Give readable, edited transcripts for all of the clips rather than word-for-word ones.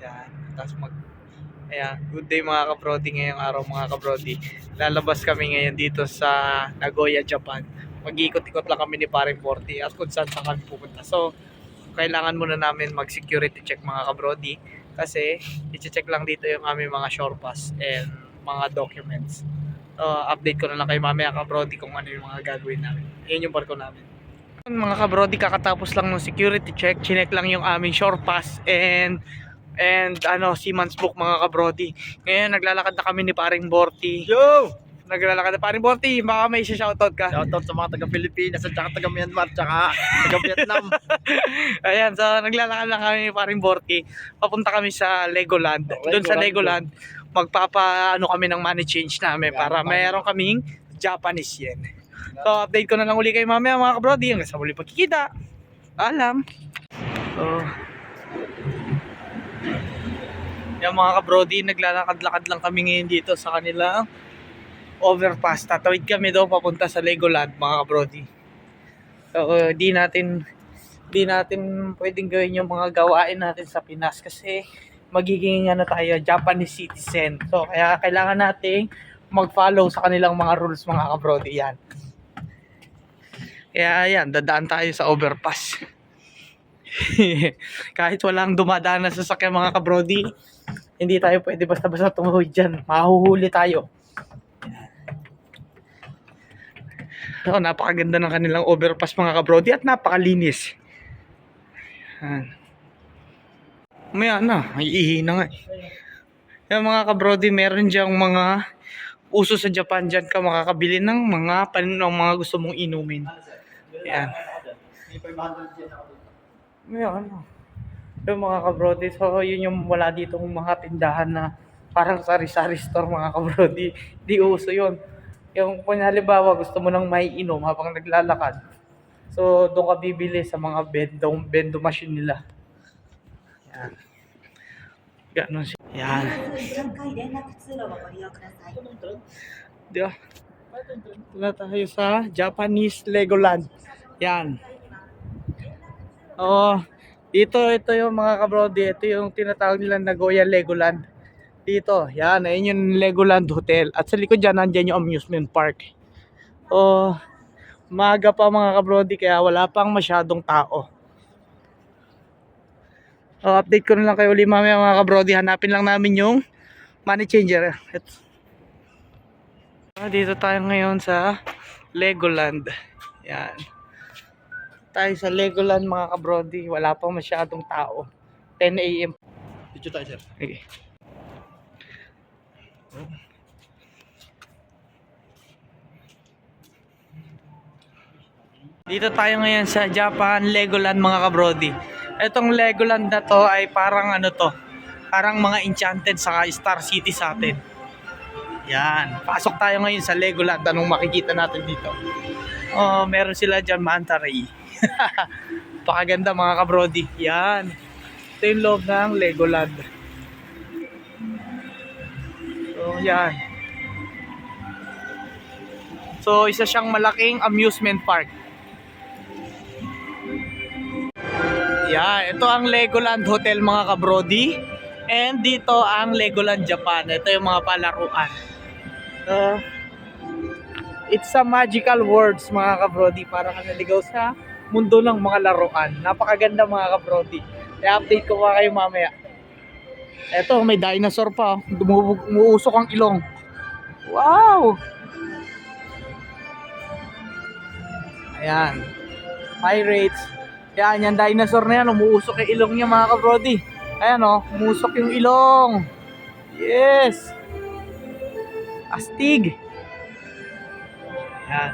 Yan. Tapos ayan, good day mga kabrody ngayong araw mga kabrody. Lalabas kami ngayon dito sa Nagoya, Japan. Mag-iikot-ikot lang kami ni Paring 40 at kung saan kami pupunta. So, kailangan muna namin mag-security check mga kabrody kasi i-check lang dito yung aming mga shore pass and mga documents. Update ko na lang kay mamaya kabrody kung ano yung mga gagawin namin. Yun yung barko namin. Mga kabrody, kakatapos lang ng security check, chinek lang yung aming shore pass and Seaman's Book mga kabrody. Ngayon naglalakad na kami ni Paring Borty. Yo! Naglalakad na Paring Borty, baka may shoutout ka. Shoutout sa mga taga-Pilipinas at saka taga-Myanmar at saka taga-Vietnam. Ayan, so naglalakad na kami ni Paring Borty. Papunta kami sa Legoland. Doon sa Legoland, kami ng money change namin para mayroon kaming Japanese yen. So update ko na lang uli kayo mamaya mga kabrody. Hanggang sa muli pagkikita. Alam. So, yung mga kabrody, naglalakad-lakad lang kami ngayon dito sa kanilang overpass. Tatawid kami daw papunta sa Legoland mga kabrody. So di natin pwedeng gawin yung mga gawain natin sa Pinas kasi magiging tayo Japanese citizen. So kaya kailangan nating mag-follow sa kanilang mga rules mga kabrody. Yan. Kaya yan, dadaan tayo sa overpass. Kahit walang dumadaan na sasakyan mga kabrody, hindi tayo pwede basta-basta tumawid dyan. Mahuhuli tayo. So, napakaganda ng kanilang overpass mga kabrody at napakalinis. Maya na, may ihi na nga. Yung mga kabrody, meron dyang mga uso sa Japan dyan ka makakabili ng mga gusto mong inumin. Yan. Yung mga kabrody, so yun yung wala dito mga tindahan na parang sari-sari store mga kabrody. Di uso yun. Yung kung halimbawa gusto mo nang may inom habang naglalakad, so doon ka bibili sa mga bendo machine nila. Yan. Ganon siya. Yan. Diba? Wala tayo sa Japanese Legoland. Yan. Ito yung mga kabrody, ito yung tinatawag nila Nagoya Legoland. Dito, yan, ayun yung Legoland Hotel. At sa likod dyan, nandyan yung amusement park. Maaga pa mga kabrody, kaya wala pang masyadong tao. Update ko na lang kayo ulit mamaya mga kabrody. Hanapin lang namin yung money changer. Dito tayo ngayon sa Legoland. Yan. Tayo sa Legoland mga kabrody. Wala pang masyadong tao. 10 AM. Dito tayo, sir. Okay. Dito tayo ngayon sa Japan Legoland mga kabrody. Etong Legoland na to ay parang parang mga Enchanted sa Star City sa atin. Yan, pasok tayo ngayon sa Legoland. Anong makikita natin dito? Meron sila dyan manta ray. Pakaganda mga kabrody. Yan. Ito yung loob ng Legoland. So, yan. So, isa siyang malaking amusement park. Yan, ito ang Legoland Hotel mga kabrody. And dito ang Legoland Japan. Ito yung mga palaruan. It's a magical words mga kabrody. Para ka naligaw sa mundo ng mga laruan. Napakaganda mga kabrody. I-update ko pa kayo mamaya. Ito, may dinosaur pa. Umuusok ang ilong. Wow! Ayan. Pirates. Yan, yung dinosaur na yan. Umuusok yung ilong niya mga kabrody. Ayan umusok yung ilong. Yes! Astig! Ayan.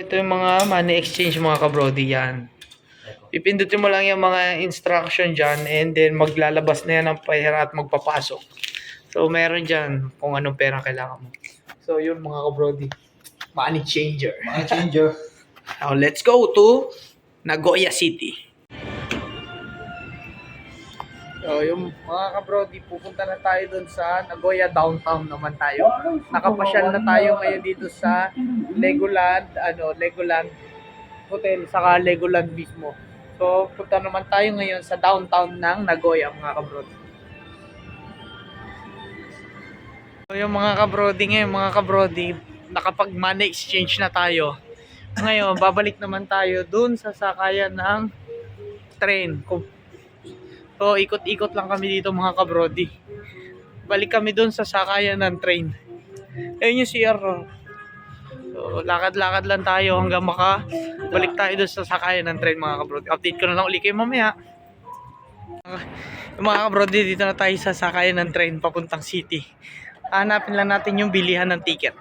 Ito yung mga money exchange mga kabrody. Yan. Pipindutin mo lang yung mga instruction dyan and then maglalabas na yan ng pera at magpapasok. So meron dyan kung anong pera kailangan mo. So yun mga kabrody. Money changer. Money changer. Now let's go to Nagoya City. So yung mga kabrody, pupunta na tayo dun sa Nagoya downtown naman tayo. Nakapasyal na tayo ngayon dito sa Legoland Hotel saka Legoland mismo. So, punta naman tayo ngayon sa downtown ng Nagoya, mga kabrodi. So, yung mga kabrodi ngayon, mga kabrodi, nakapag-money exchange na tayo. Ngayon, babalik naman tayo dun sa sakayan ng train. So, ikot-ikot lang kami dito, mga kabrodi. Balik kami dun sa sakayan ng train. Ayun yung CR. So, lakad-lakad lang tayo hanggang balik tayo dun sa sakayan ng train, mga kabrodi. Update ko na lang ulit kayo mamaya. Yung mga kabrodi, dito na tayo sa sakayan ng train papuntang city. Hanapin lang natin yung bilihan ng ticket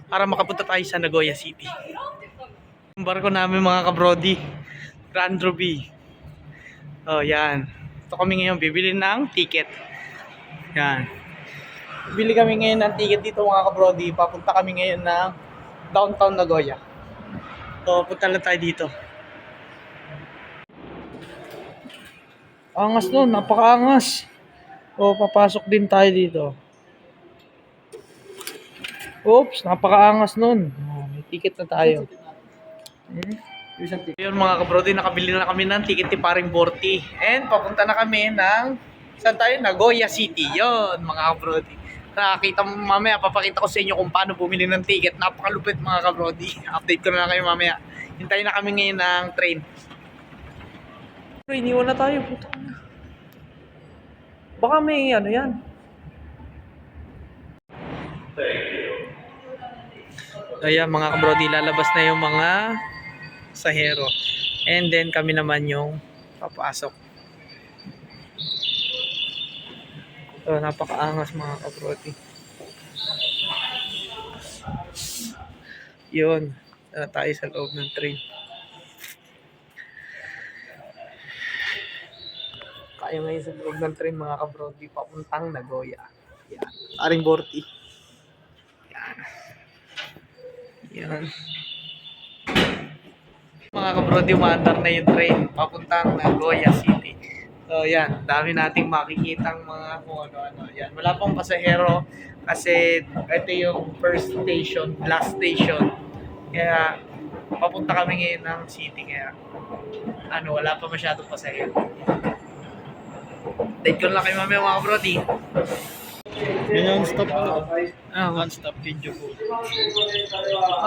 para makapunta tayo sa Nagoya City. Yung barko namin, mga kabrodi, Grand Ruby. Oh, yan. Ito kami ngayon bibili ng ticket. Yan. Bibili kami ngayon ng ticket dito, mga kabrodi. Papunta kami ngayon ng downtown Nagoya. So, punta lang tayo dito. Angas nun, napakaangas. O, papasok din tayo dito. Oops, napakaangas nun. May ticket na tayo. Yun, mga kabrodi, nakabili na kami ng ticket ni Paring Borty. And papunta na kami ng, saan tayo? Nagoya City. Yun, mga kabrodi. Nakakita mo mamaya, papakita ko sa inyo kung paano bumili ng ticket. Napakalupit, mga kabrodi. Update ko na lang kayo mamaya. Hintayin na kami ngayon ng train. Pero iniwan na tayo. Puta na. Baka may ano yan. Ayan, mga kabrodi, lalabas na yung mga sahero. And then kami naman yung papasok. So, napakaangas, mga kabrodi. Yun. Tayo sa loob ng train. Tayo ngayon sa loob ng train, mga kabrodi, papuntang Nagoya. Yan. Paring Borty. Yan. Yan. Mga kabrodi, umaandar na yung train papuntang Nagoya City. So yan, dami nating makikitang mga kung ano-ano. Yan, wala pang pasahero kasi ito yung first station, last station. Kaya papunta kami ngayon ng city, kaya wala pa masyadong pasahero. Date ko lang kayo mamaya, mga kabrodi. Yun yung stop ko. One stop video ko.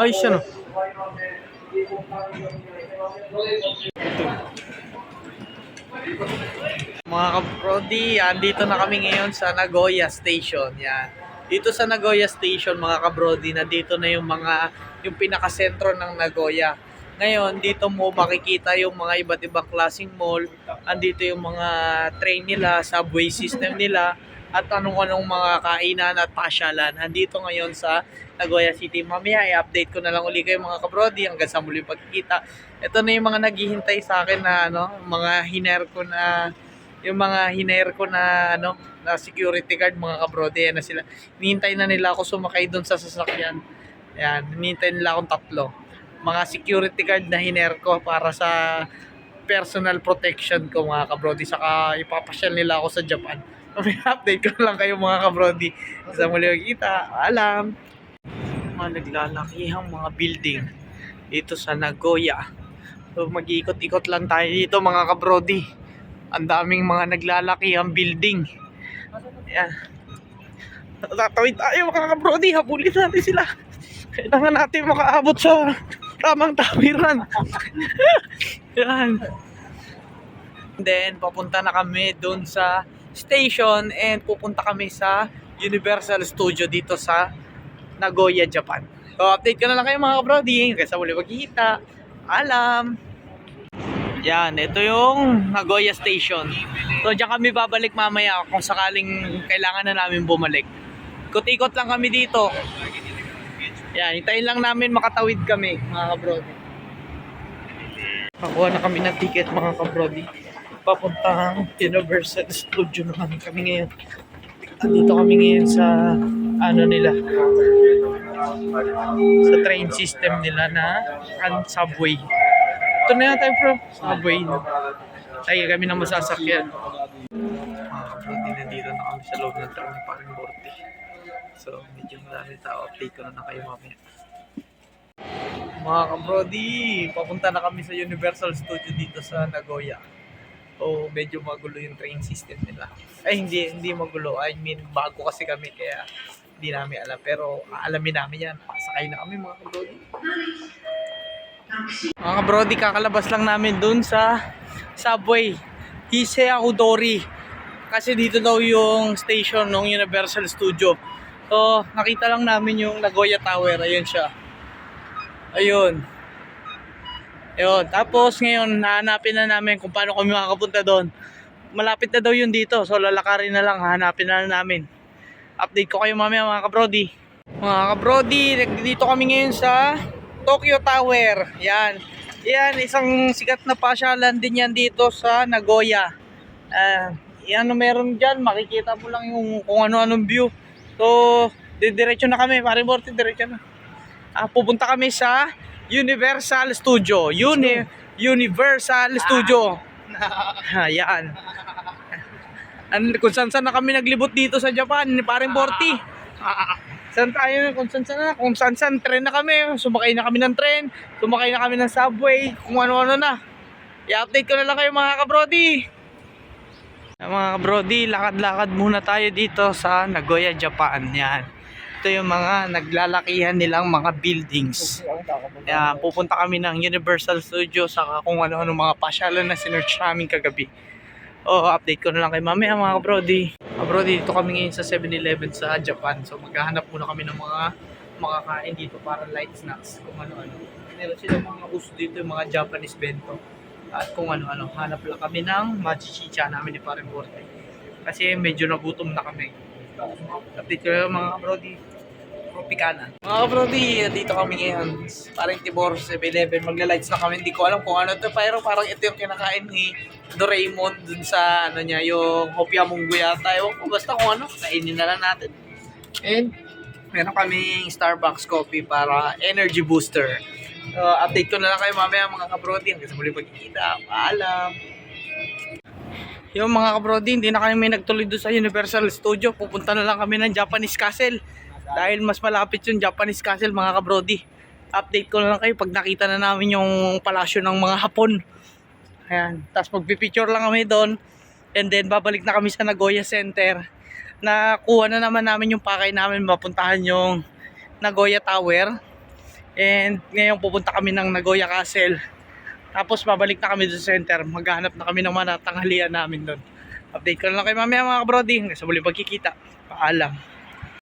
Ay, siya no. Mga kabrodi, andito na kami ngayon sa Nagoya Station. Yan. Dito sa Nagoya Station, mga kabrodi, nandito na yung pinakasentro ng Nagoya. Ngayon, dito mo makikita yung mga iba't ibang klaseng mall. Andito yung mga train nila, subway system nila, at anong-anong mga kainan at pasyalan. Andito ngayon sa Nagoya City. Mamaya, i-update ko na lang uli kayo, mga kabrodi, hanggang sa muling pagkikita. Ito na yung mga naghihintay sa akin na mga hiner ko na na security guard, mga kabrodi. Yan na sila. Hinihintay na nila ako sumakay doon sa sasakyan. Yan, hinihintay nila akong 3. Mga security guard na hiner ko para sa personal protection ko, mga kabrodi. Saka ipapasyal nila ako sa Japan. May update ko lang kayo, mga kabrodi. Sa muli magkita. Alam. Mga naglalakihang mga building dito sa Nagoya. So mag-iikot-ikot lang tayo dito, mga kabrodi. Ang daming mga naglalakihang building. Ayan. Tatawid tayo, mga kabrodi. Habulin natin sila. Kailangan natin makaabot sa tamang tawiran. Yan. Then papunta na kami doon sa station and pupunta kami sa Universal Studio dito sa Nagoya, Japan. So update ko na lang kayo, mga kabrodi, kasi muli magkikita. Alam. Yan, ito yung Nagoya Station. So diyan kami babalik mamaya kung sakaling kailangan na namin bumalik. Ikot-ikot lang kami dito. Yan, hintayin lang namin makatawid kami, mga kabrodi. Nakuha na kami ng ticket, mga kabrodi. Papuntang Universal Studio naman kami ngayon. Andito kami ngayon sa nila, sa train system nila na subway. Ito na yata, bro, subway. Ay, kami na masasakyan. Mga kabrodi, nandito na kami sa loob ng train, Paring Borty. So, medyo marami tao. Update ko na kayo mamaya. Mga kabrodi, papunta na kami sa Universal Studio dito sa Nagoya. So, medyo magulo yung train system nila. Ay, hindi magulo. I mean, bago kasi kami kaya hindi namin alam. Pero aalamin namin yan. Sakay na kami mga kabrodi. Mga kabrodi, kakalabas lang namin dun sa subway. Hisea Udori. Kasi dito daw yung station ng Universal Studio. So, nakita lang namin yung Nagoya Tower. Ayun siya. Ayun. Ayun. Tapos ngayon, hahanapin na namin kung paano kami makakapunta doon. Malapit na daw yun dito. So, lalakarin na lang. Hahanapin na namin. Update ko kayo mamaya mga kabrodi. Mga kabrodi, dito kami ngayon sa Tokyo Tower. Yan. Yan, isang sikat na pasyalan din yan dito sa Nagoya. Yan, meron dyan. Makikita mo lang yung kung ano-anong view. So, diretso na kami. Parimorte, diretso na. Pupunta kami sa Universal Studio. Universal Studio. Yan. Kung saan na kami naglibot dito sa Japan, parang 40. Saan tayo? Kung saan tren na kami. Sumakay na kami ng tren, sumakay na kami ng subway, kung ano-ano na. I-update ko na lang kayo mga kabrodi. Mga kabrodi, lakad-lakad muna tayo dito sa Nagoya, Japan. Yan. Ito yung mga naglalakihan nilang mga buildings. Pupunta kami ng Universal Studio saka kung ano-ano mga pasyalan na sinearch namin kagabi. Update ko na lang kay mamaya mga kabrodi. Kabrodi, dito kami ngayon sa 7-Eleven sa Japan. So maghahanap muna kami ng mga makakain dito para light snacks kung ano-ano. Meron sila mga uso dito yung mga Japanese bento. At kung ano-ano, hanap lang kami ng machichicha namin ni Paring Borte. Kasi medyo nagutom na kami. Update ko lang mga kabrodi. Tropicana. Mga kabrodi, dito kami ngayon. Parang Tibor 7-Eleven. Magla-lights na kami. Hindi ko alam kung ano ito. Pero parang ito yung kinakain ni Doraemon dun sa ano niya, yung Hopia Munggo yata. Ewan ko basta kung ano. Kainin na lang natin. And meron kaming Starbucks coffee para energy booster. Update ko na lang kayo mamaya mga kabrodi. Hanggang sa muli pagkikita. Paalam. Yung mga kabrodi, hindi na kami may nagtuloy doon sa Universal Studio. Pupunta na lang kami ng Japanese Castle. Dahil mas malapit yung Japanese Castle mga kabrodi. Update ko na lang kayo pag nakita na namin yung palasyo ng mga Hapon. Ayan. Tapos magpipicture lang kami doon. And then babalik na kami sa Nagoya Center. Nakuha na naman namin yung pakay namin mapuntahan yung Nagoya Tower. And ngayon pupunta kami ng Nagoya Castle. Tapos babalik na kami sa center. Maghanap na kami ng mga tanghalian namin doon. Update ko na lang kayo mamaya mga kabrodi. Hanggang sa muli pagkikita. Paalam.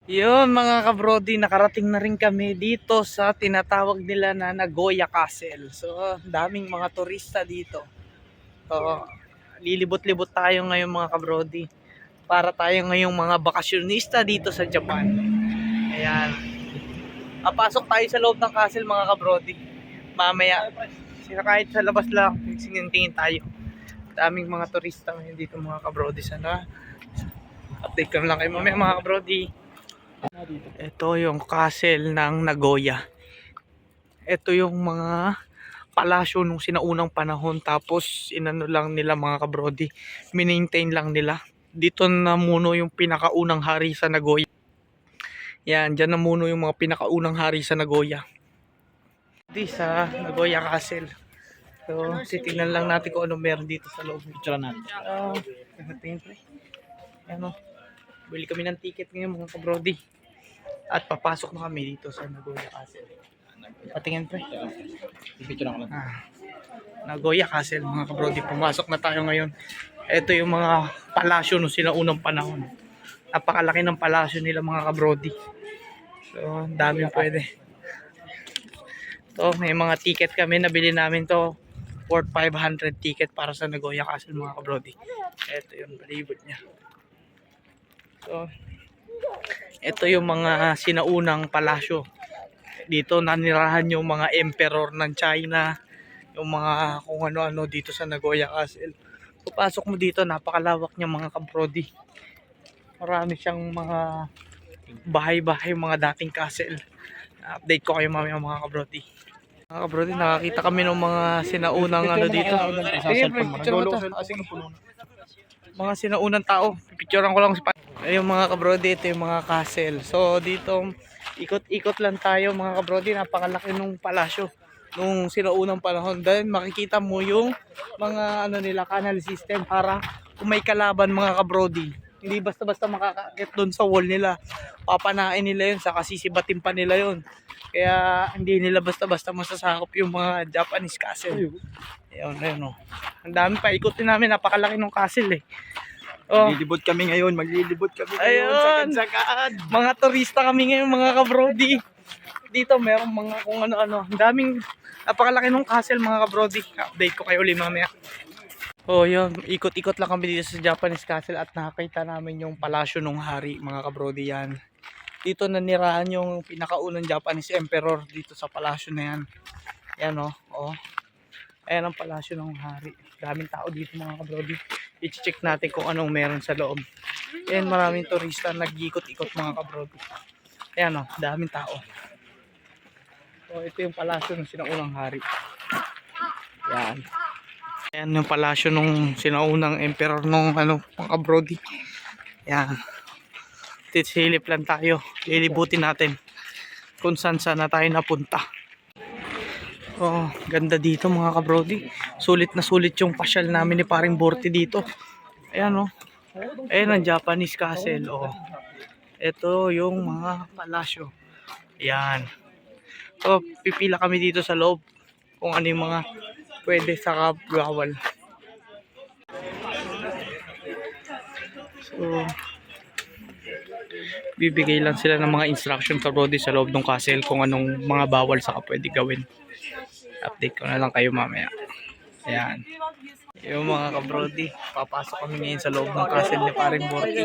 Yun mga kabrodi, nakarating na rin kami dito sa tinatawag nila na Nagoya Castle. So, daming mga turista dito. So, lilibot-libot tayo ngayon mga kabrodi. Para tayo ngayong mga bakasyonista dito sa Japan. Ayan. Papasok tayo sa loob ng castle mga kabrodi. Mamaya. Sino kahit sa labas lang, tingin tayo. Daming mga turista ngayon dito mga kabrodi. Sana update ko na lang kayo mamaya mga kabrodi. Ito yung castle ng Nagoya. Ito yung mga palasyo nung sinaunang panahon. Tapos inano lang nila mga kabrodi. Minaintain lang nila. Dito namuno yung pinakaunang hari sa Nagoya. Yan, dyan namuno yung mga pinakaunang hari sa Nagoya. Dito sa Nagoya Castle. So, titignan lang natin kung ano meron dito sa loob. Picture natin. Ano? Bili kami ng ticket ngayon mga kabrodi. At papasok na kami dito sa Nagoya Castle. Patingin pre. Picture na naman. Nagoya Castle mga kabrodi. Pumasok na tayo ngayon. Ito yung mga palasyo no sinaunang panahon. Napakalaki ng palasyo nila mga kabrodi. So, dami pwede. To, may mga ticket kami. Nabili namin to. Worth 500 ticket para sa Nagoya Castle mga kabrodi. Ito yung palibot niya. So, ito yung mga sinaunang palasyo. Dito nanirahan yung mga emperor ng China, yung mga kung ano-ano dito sa Nagoya Castle. Pupasok mo dito, napakalawak niya mga kabrodi. Marami siyang mga bahay-bahay, mga dating castle. Update ko kayo mamaya mga kabrodi. Mga kabrodi, nakakita kami ng mga sinaunang ano dito. Sige, picture mo to. Sige. Mga sinaunang tao. Picturean ko lang si yung mga kabrodi, ito yung mga castle. So dito Ikot-ikot lang tayo mga kabrodi. Napakalaki nung palasyo nung sinaunang panahon. Dahil makikita mo yung mga ano nila, canal system para kung may kalaban mga kabrodi. Hindi basta-basta makakakit doon sa wall nila. Papanain nila yun, saka sisibatin pa nila yun. Kaya hindi nila basta-basta masasakop yung mga Japanese castle. Ayun, oh. Ang dami pa, ikutin namin, napakalaki ng castle eh. Oh. Maglilibot kami ngayon Ayun. sa Kansakaan. Mga turista kami ngayon mga kabrodi. Dito merong mga kung ano-ano. Ang daming, napakalaki ng castle mga kabrodi. Update ko kayo ulit mamaya. Oh yun, ikot-ikot lang kami dito sa Japanese castle at nakakita namin yung palasyo ng hari mga kabrodi yan. Dito nanirahan yung pinakaunang Japanese emperor dito sa palasyo na yan. Yan oh. Ayan ang palasyo ng hari. Daming tao dito mga kabrodi. I-check natin kung anong meron sa loob. Ayan, maraming turista nag-ikot-ikot mga kabrodi. Ayan o, daming tao. So ito yung palasyo ng sinaunang hari. Ayan. Ayan yung palasyo ng sinaunang emperor ng mga kabrodi. Ayan. Tisilip lang tayo. Lilibutin natin kung saan na tayo napunta. Oh, ganda dito mga kabrodi. Sulit na sulit yung pasyal namin ni paring Borty dito. Ayan oh. Ayan ang Japanese castle. Oh. Ito yung mga palasyo. Ayan. So, pipila kami dito sa loob kung ano yung mga pwede sa bawal. So, bibigay lang sila ng mga instruction kabrodi sa loob ng castle kung anong mga bawal saka pwede gawin. Update ko na lang kayo mamaya. Ayan. Yung mga kabrodi, papasok kami ngayon sa loob ng castle ni paring Borty.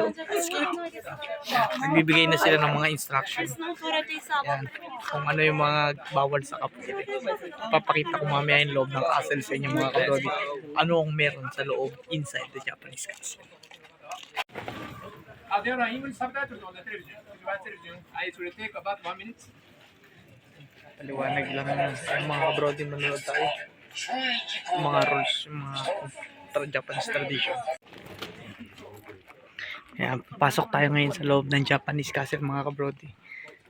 Nagbibigay na sila ng mga instruction. Ayan. Kung ano yung mga bawal sa kapatid. Papakita ko mamaya yung loob ng castle sa inyo mga kabrodi. Ano ang meron sa loob inside the Japanese castle. There are English subtitles on the television. If you watch television, it will take about 1 minute. Paliwanag lang yung mga kabrodi, manonood tayo. Yung mga rules, yung mga Japanese tradition. Ayan, pasok tayo ngayon sa loob ng Japanese castle mga kabrodi.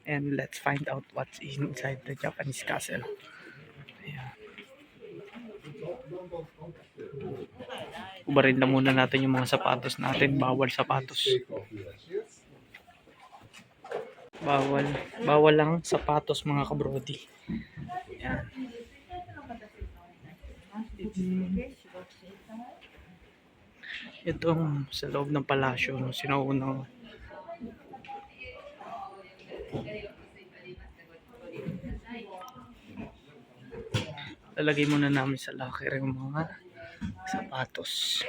And let's find out what's inside the Japanese castle. Ayan. Ubarin na muna natin yung mga sapatos natin. Bawal sapatos. Bawal lang sapatos mga kabrodi. Ayan. Ito sa loob ng palasyo no, sinaunang lalagay muna namin sa locker yung mga sapatos.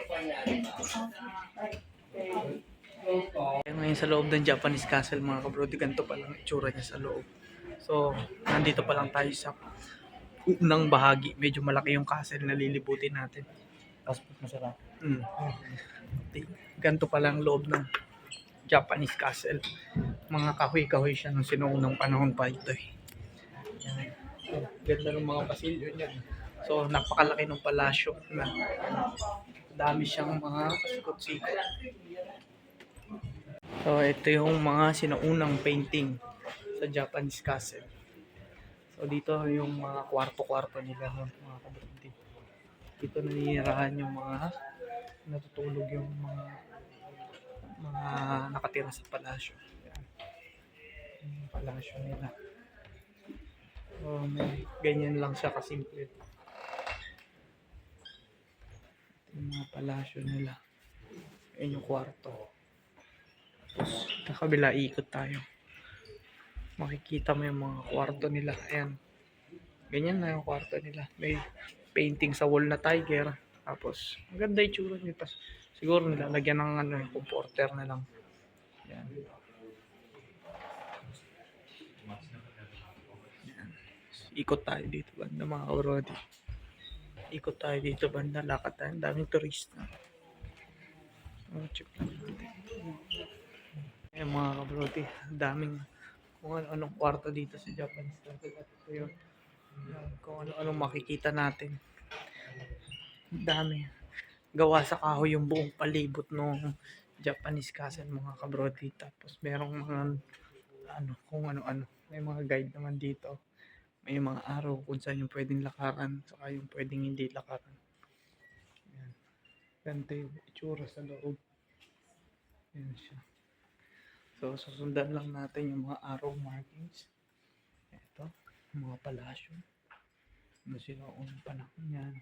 Ngayon sa loob ng Japanese castle mga kabrodi, ganito pa lang itsura niya sa loob. So nandito pa lang tayo sa unang bahagi. Medyo malaki yung castle na lilibutin natin. Passport masarap. Ganito pa lang loob ng Japanese castle. Mga kahoy-kahoy siya nung sinuunang panahon pa ito eh. Yan. Ganda ng mga pasilyo niya. So napakalaki ng palasyo na dami siyang mga sikot-sikot. So ito yung mga sinaunang painting sa Japanese castle. So dito yung mga kwarto-kwarto nila mga kabrodi. Dito naninirahan yung mga natutulog yung mga nakatira sa palasyo. Yan. Yung palasyo nila. So may ganyan lang siya kasimple. Yung mga palasyo nila. Yan yung kwarto. Tapos sa kabila ikot tayo. Makikita mo yung mga kwarto nila. Ayan. Ganyan na yung kwarto nila. May painting sa wall na tiger. Tapos maganda yung tsura nito. Siguro nilalagyan ng comforter na lang. Ayan. Ikot tayo dito banda mga kabrodi. Ikot tayo dito banda, lakad tayo. Daming turista. Check lang natin. Ayan mga kabrodi, daming kung ano-anong kwarto dito sa Japanese castle. At ito yun, kung ano-anong makikita natin. Dami. Gawa sa kahoy yung buong palibot ng Japanese castle mga kabrodi. Tapos merong mga kung ano-ano. May mga guide naman dito. May mga araw kung saan yung pwedeng lakaran, saka yung pwedeng hindi lakaran. Ayan. Ganito yung itsura sa loob. Ayan siya. So, susundan lang natin yung mga arrow markings. Ito, mga palasyo. Ano sila unang panahon yan.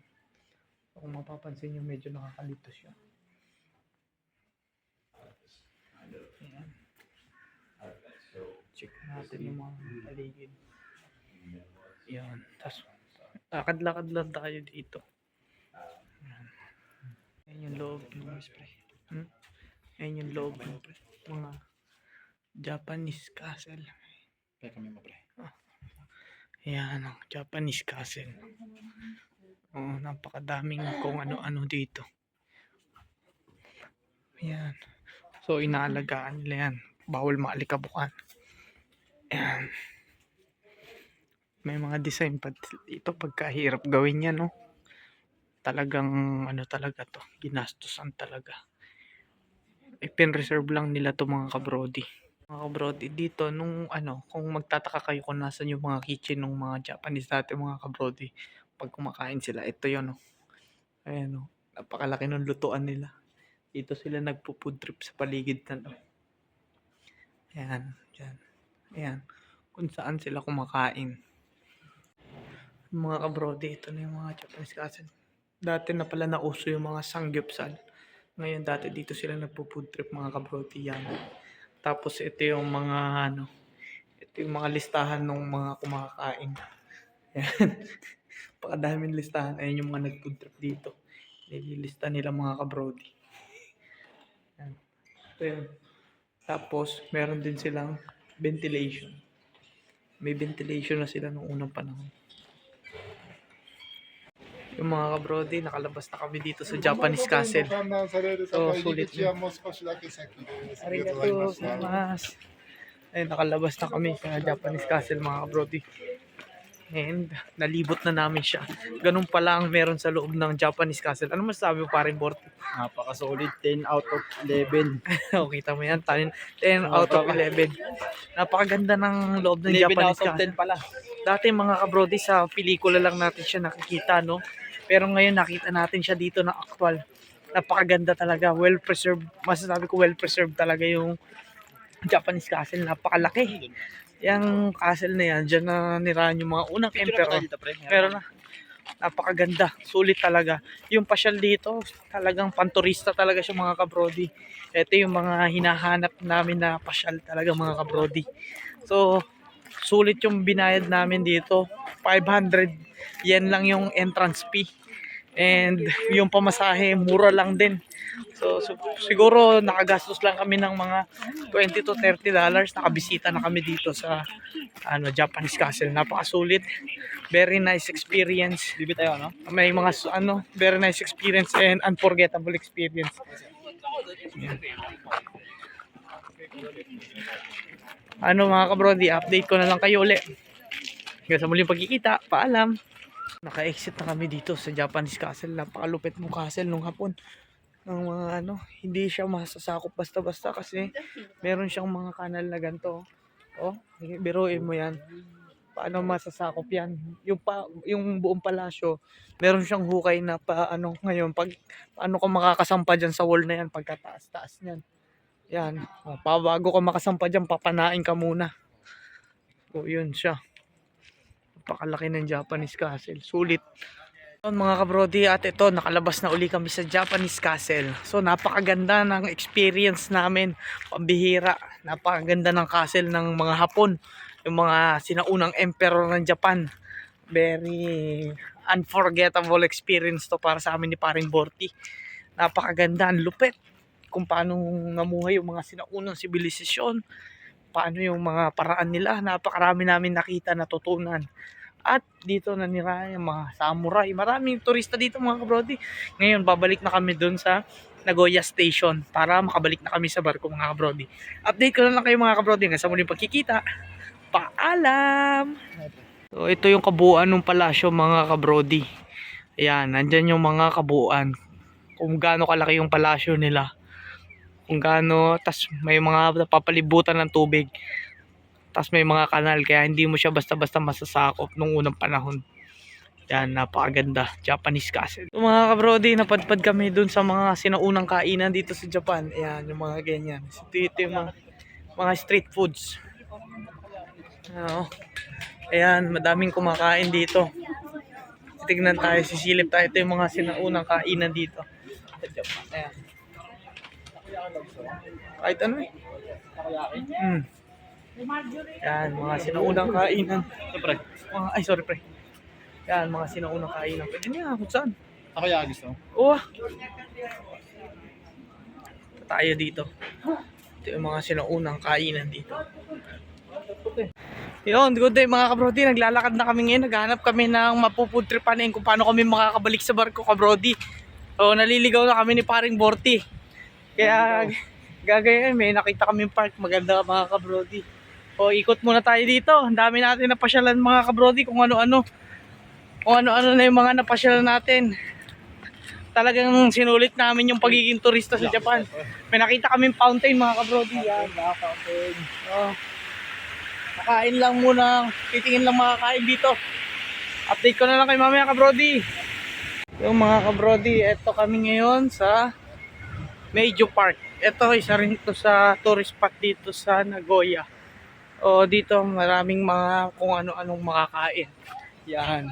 So, kung mapapansin nyo, medyo nakakalito siya. Ayan. Check natin yung mga paligid. Ayan. Tapos, lakad-lakad lang tayo dito. Ayan. Ayan yung loob ng spray. Ayan yung loob ng mga Japanese castle. Kaya kami mo, pre. Ayan ang Japanese castle. Oh, napakadaming kung ano-ano dito. Ayan. So, inaalagaan nila yan. Bawal maalikabukan. Ayan. May mga design pa dito. Pagkahirap gawin yan, no? Talagang, ano talaga to. Ginastusan talaga. Ipin-reserve lang nila to mga kabrody. Mga kabrody, dito, nung kung magtataka kayo kung nasan yung mga kitchen ng mga Japanese dati, mga kabrody. Pag kumakain sila, ito yun, no? Ayan, no? Napakalaki ng lutuan nila. Dito sila nagpo-food trip sa paligid na to. Ayan, dyan. Ayan, kung saan sila kumakain. Mga kabrody, ito na yung mga Japanese castle. Dati na pala nauso yung mga sanggyeopsal. Ngayon dati dito sila nagpo-food trip, mga kabrody, yan. Tapos ito yung mga ito yung mga listahan ng mga kumakain. Ayan. Pakadaming listahan. Ayan yung mga nag-food trip dito. Nililista nila, mga kabrody. Ayan. Ito yun. Tapos, meron din silang ventilation. May ventilation na sila noong unang panahon. Yung mga kabrody, nakalabas na kami dito sa Japanese castle. So, sulit yun. Arigato gozaimasu. Ayun, nakalabas na kami sa Japanese castle, mga kabrody. And, nalibot na namin siya. Ganun pala ang meron sa loob ng Japanese castle. Ano masasabi mo, paring Bort? Napaka-solid. 10 out of 11. O, kita mo yan. 10 out of 11. Napakaganda ng loob ng 11 Japanese out of castle. 10 pala. Dati, mga kabrody, sa pelikula lang natin siya nakikita, no? Pero ngayon nakita natin siya dito na actual. Napakaganda talaga. Well preserved. Masasabi ko well preserved talaga yung Japanese castle. Napakalaki. Yung castle na yan, dyan na nirahan yung mga unang emperor. Pero napakaganda. Sulit talaga. Yung pasyal dito, talagang panturista talaga siya, mga kabrody. Ito yung mga hinahanap namin na pasyal talaga, mga kabrody. So, sulit yung binayad namin dito. 500 yen lang yung entrance fee. And yung pamasahe, mura lang din. So siguro nakagastos lang kami ng mga $20 to $30. Nakabisita na kami dito sa Japanese castle. Napakasulit. Very nice experience. Bibit tayo, no? May mga very nice experience and unforgettable experience. Yan. Mga kabrody, update ko na lang kayo ulit. Hanggang sa muling pagkikita. Paalam. Naka-exit na kami dito sa Japanese castle. Napakalupit mong castle nung hapon. Ng mga hindi siya masasakop basta-basta kasi meron siyang mga kanal na ganito. Oh, biruin mo yan. Paano masasakop yan? Yung buong palasyo, meron siyang hukay na ngayon, paano ka makakasampa dyan sa wall na yan pagkataas-taas niyan. Yan. Oh, bago ka makasampa dyan, papanain ka muna. So, yun siya. Napakalaki ng Japanese castle. Sulit. Mga kabrody, at ito, nakalabas na uli kami sa Japanese castle. So, napakaganda ng experience namin. Pambihira. Napakaganda ng castle ng mga Hapon. Yung mga sinaunang emperor ng Japan. Very unforgettable experience to para sa amin ni paring Borty. Napakaganda, ang lupit. Kung paano namuhay yung mga sinaunang sibilisasyon. Paano yung mga paraan nila. Napakarami namin nakita, natutunan. At dito nanira yung mga samurai. Maraming turista dito, mga kabrody. Ngayon, babalik na kami dun sa Nagoya Station para makabalik na kami sa barko, mga kabrody. Update ko na lang kayo, mga kabrody. Hanggang sa muling pagkikita. Paalam! So, ito yung kabuuan ng palasyo, mga kabrody. Ayan, nandyan yung mga kabuuan. Kung gaano kalaki yung palasyo nila. Kung gaano, tas may mga napapalibutan ng tubig. Tapos may mga kanal kaya hindi mo siya basta-basta masasakop nung unang panahon. Yan, napakaganda. Japanese castle. So, mga kabrodi, napadpad kami dun sa mga sinaunang kainan dito sa Japan. Ayan, yung mga ganyan. Ito yung mga street foods. Ano, ayan, madaming kumakain dito. Tignan tayo, sisilip tayo. Ito yung mga sinaunang kainan dito sa Japan. Ayan. Kahit ano eh. Yan, mga sinaunang kainan. Ay, sorry pre. Yan, mga sinaunang kainan. Pwede niya, kung saan? Ako yung gusto. Oo. Tayo dito. Ito yung mga sinaunang kainan dito. Yun, good day mga kabrodi. Naglalakad na kami ngayon. Naghanap kami ng mapupudtripanin kung paano kami makakabalik sa barko, kabrodi. So, naliligaw na kami ni paring Borty. Kaya, gagayon, may nakita kami park. Maganda mga kabrodi. O, ikot muna tayo dito. Ang dami natin napasyalan mga kabrodi kung ano-ano. Kung ano-ano na yung mga napasyalan natin. Talagang sinulit namin yung pagiging turista sa Japan. May nakita kaming fountain mga kabrodi. Yan, fountain. Oh. Nakain lang muna. Titingin lang makakain dito. Update ko na lang kay mamaya kabrodi. Yung mga kabrodi, eto kami ngayon sa Meiju Park. Ito, isa rin ito sa tourist spot dito sa Nagoya. O dito maraming mga kung ano-anong makakain. Yan.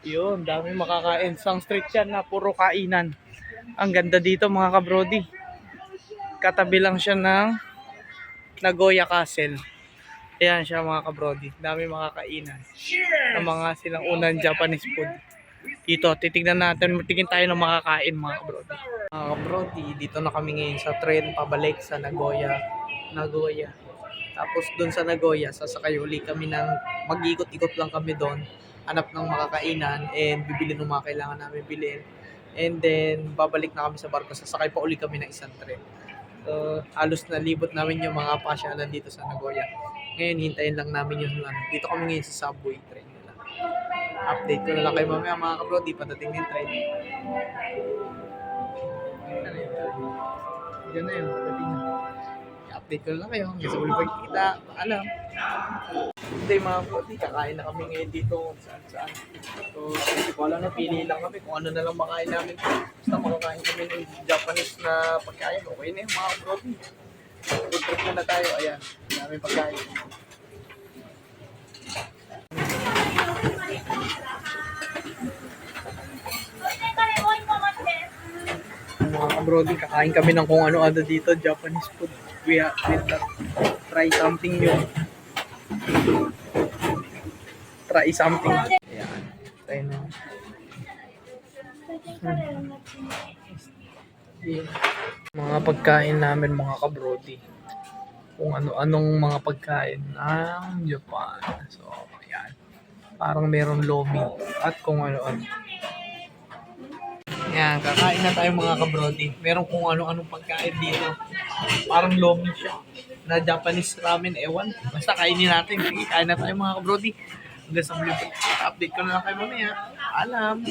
Yun, dami makakain. Sang street yan na puro kainan. Ang ganda dito mga kabrodi. Katabi lang siya ng Nagoya Castle. Ayan siya mga kabrodi. Dami makakainan. Ng mga sinaunang Japanese food. Dito, titignan natin. Tingin tayo ng makakain mga kabrodi. Mga kabrodi, dito na kami ngayon sa train pabalik sa Nagoya. Tapos doon sa Nagoya, sasakay uli kami ng mag-ikot-ikot lang kami doon. Hanap ng makakainan and bibili ng mga kailangan namin bilhin. And then, babalik na kami sa barko. Sasakay pa uli kami ng isang tren. So, halos nalibot namin yung mga pasyalan dito sa Nagoya. Ngayon, hintayin lang namin yung dito kami ngayon sa subway train nila. Update ko na lang kayo mamaya mga kabrodi. Patating din train. Yan na yun. Patating na. Update ko na lang kayo. Hanggang sa ulit pagkikita. Paalam. Hindi mga kabrodi. Kakain na kami ngayon dito. Saan. So, wala na. Pili lang kami kung ano na lang makain namin. Basta makakain kami ng Japanese na pagkain. Okay na yun mga kabrodi. Food trip na tayo. Ayan. Maraming pagkain. Mga kabrodi, kakain kami ng kung ano-ano dito. Japanese food. We have to try something new. Try something. Ayan. Try na. Mga pagkain namin mga kabrodi. Kung ano-anong mga pagkain ng Japan. So, ayan. Parang meron lomi at kung ano-ano. Ayan, kakain na tayo mga kabrodi. Meron kung ano-anong pagkain dito. Parang lomi siya. Na Japanese ramen, ewan. Basta kainin natin. Sige, kain na tayo mga kabrodi. Hanggang sa muli. Update ko na lang kayo mamaya. Alam.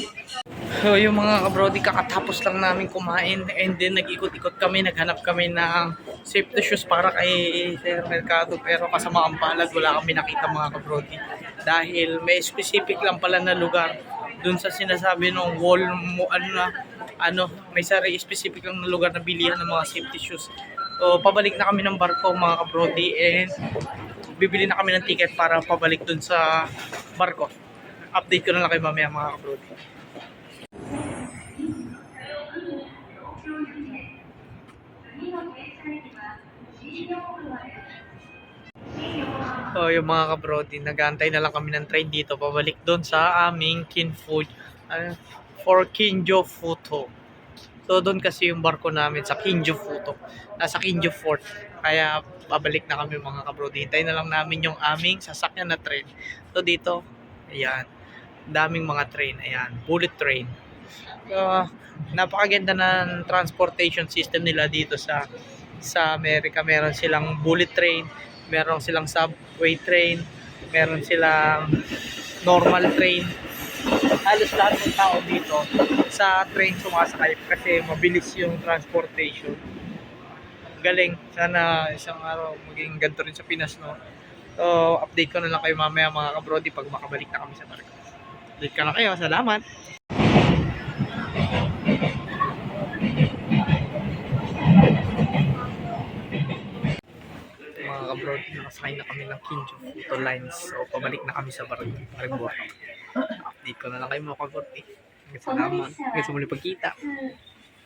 So yung mga kabrodi, kakatapos lang namin kumain and then nag-ikot-ikot kami, naghanap kami ng safety shoes para kay Sir Mercado, pero kasama ang palad, wala kami nakita mga kabrodi dahil may specific lang pala na lugar dun sa sinasabi ng wall mo, may sarili specific lang na lugar na bilihan ng mga safety shoes. So pabalik na kami ng barko mga kabrodi and bibili na kami ng ticket para pabalik dun sa barko. Update ko na lang kayo mamaya mga kabrodi. So yung mga kabrodi, nag-aantay na lang kami ng train dito pabalik doon sa aming for Kinjo Futo. So doon kasi yung barko namin sa Kinjo Futo. Nasa Kinjo Fort. Kaya pabalik na kami mga kabrodi. Hintayin na lang namin yung aming sasakyan na train. So dito, ayan, daming mga train. Ayan, bullet train. So, napakaganda ng transportation system nila dito sa Amerika. Meron silang bullet train, meron silang subway train, meron silang normal train. Halos lahat ng tao dito sa train sumasakay kasi mabilis yung transportation. galing. Sana isang araw maging ganito rin sa Pinas, no? So, update ko na lang kayo mamaya mga kabrody pag makabalik na kami sa barko. Update ka na kayo. Salamat! Mga kabrody, nakasakay na kami ng Kinjo Photo Lines. So, pabalik na kami sa barko. Update ko na lang kayo mga kabrody. Salamat. Hanggang sa muli pagkita.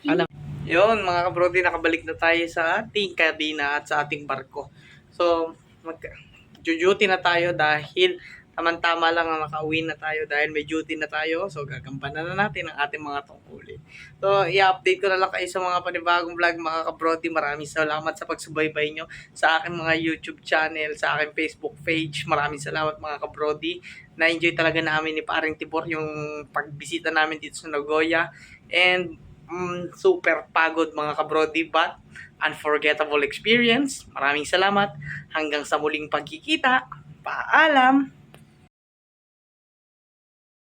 Alam. Yun, mga kabrody, nakabalik na tayo sa ating kabina at sa ating barko. So, duty na tayo dahil tamang-tama lang na nakauwi na tayo dahil may duty na tayo. So, gagampanan na natin ang ating mga tungkulin. So, i-update ko na lang kayo sa mga panibagong vlog, mga kabrody. Maraming salamat sa pagsubaybay nyo sa aking mga YouTube channel, sa aking Facebook page. Maraming salamat mga kabrody. Na-enjoy talaga namin ni Paring Tibor yung pagbisita namin dito sa Nagoya. And super pagod mga kabrody, but unforgettable experience. Maraming salamat. Hanggang sa muling pagkikita. Paalam!